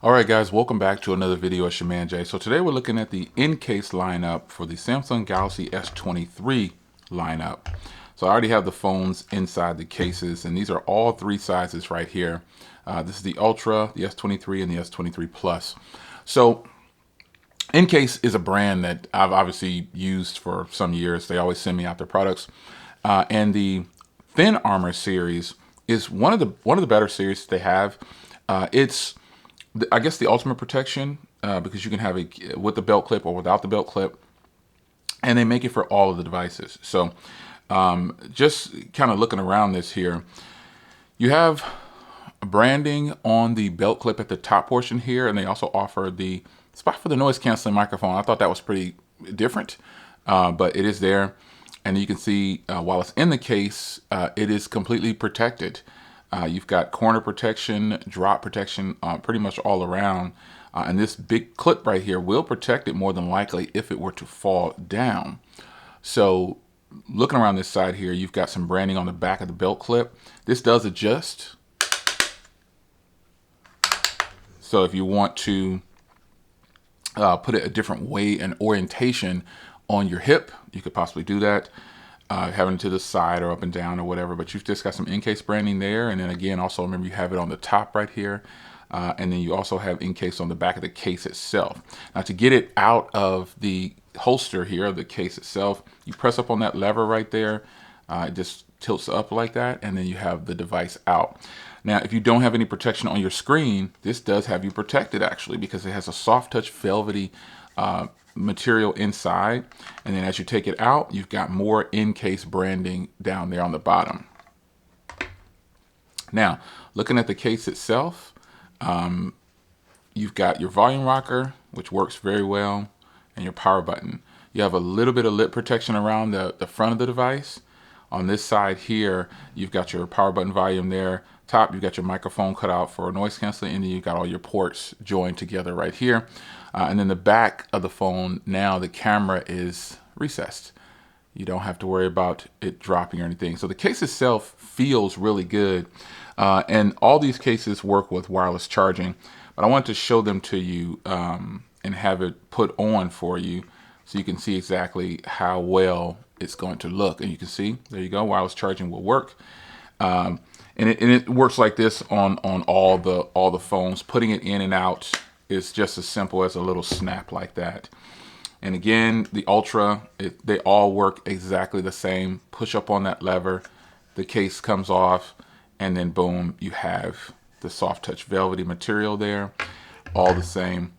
All right, guys, welcome back to another video. It's your man Jay. So today we're looking at the Encased lineup for the Samsung Galaxy S23 lineup. So I already have the phones inside the cases, and these are all three sizes right here. This is the Ultra, the S23, and the S23 Plus. So Encased is a brand that I've obviously used for some years. They always send me out their products, and the Thin Armor series is one of the better series they have. It's I guess the ultimate protection because you can have it with the belt clip or without the belt clip, and they make it for all of the devices. So just kind of looking around this here, you have branding on the belt clip at the top portion here, and they also offer the spot for the noise canceling microphone. I thought that was pretty different, but it is there. And you can see while it's in the case, it is completely protected. You've got corner protection, drop protection, pretty much all around. And this big clip right here will protect it more than likely if it were to fall down. So looking around this side here, you've got some branding on the back of the belt clip. This does adjust. So if you want to put it a different way and orientation on your hip, you could possibly do that. Having it to the side or up and down or whatever, but you've just got some Encased branding there. And then again, also remember you have it on the top right here. And then you also have Encased on the back of the case itself. Now to get it out of the holster here, the case itself, you press up on that lever right there. It just tilts up like that, and then you have the device out. Now, if you don't have any protection on your screen, this does have you protected actually, because it has a soft touch velvety material inside, and then as you take it out, you've got more Encased branding down there on the bottom. Now, looking at the case itself, you've got your volume rocker, which works very well, and your power button. You have a little bit of lip protection around the front of the device. On this side here, you've got your power button volume there. Top, you've got your microphone cut out for noise canceling, and then you've got all your ports joined together right here. And then the back of the phone, now the camera is recessed. You don't have to worry about it dropping or anything. So the case itself feels really good. And all these cases work with wireless charging, but I want to show them to you and have it put on for you so you can see exactly how well it's going to look. And you can see, there you go, wireless charging will work. And it works like this on all the phones. Putting it in and out is just as simple as a little snap like that. And again, the Ultra, they all work exactly the same. Push up on that lever, the case comes off, and then boom, you have the soft touch velvety material there. All the same.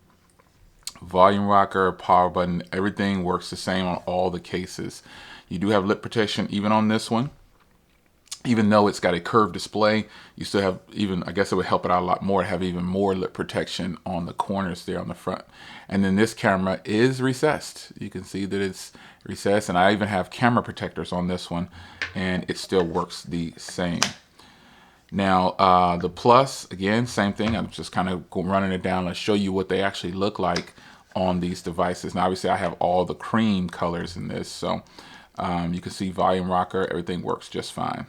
Volume rocker, power button, everything works the same on all the cases. You do have lip protection even on this one. Even though it's got a curved display, you still have I guess it would help it out a lot more to have even more lip protection on the corners there on the front. And then this camera is recessed. You can see that it's recessed, and I even have camera protectors on this one, and it still works the same. Now, the Plus, again, same thing. I'm just kind of running it down to show you what they actually look like on these devices. Now, obviously, I have all the cream colors in this, so you can see volume rocker, everything works just fine.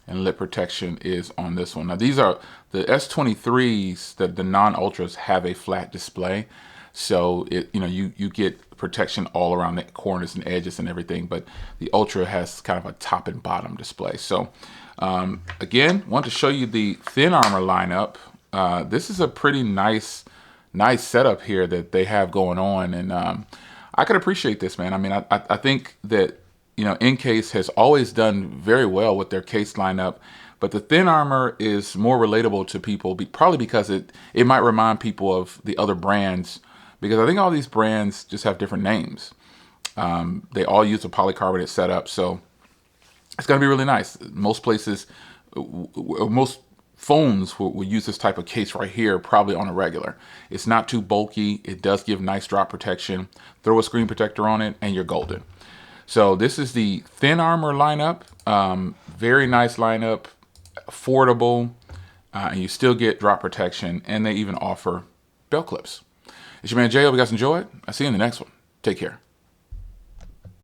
And lip protection is on this one. Now these are the S23s, the non-ultras have a flat display, so you get protection all around the corners and edges and everything, but the Ultra has kind of a top and bottom display. So again, want to show you the Thin Armor lineup. This is a pretty nice setup here that they have going on, and I could appreciate this, man. I mean, I think that Encased has always done very well with their case lineup, but the Thin Armor is more relatable to people, probably because it might remind people of the other brands, because I think all these brands just have different names. They all use a polycarbonate setup, so it's going to be really nice. Most places, most phones will use this type of case right here, probably on a regular. It's not too bulky. It does give nice drop protection. Throw a screen protector on it, and you're golden. So this is the Thin Armor lineup. Very nice lineup, affordable, and you still get drop protection, and they even offer belt clips. It's your man Jay. Hope you guys enjoy it. I'll see you in the next one. Take care.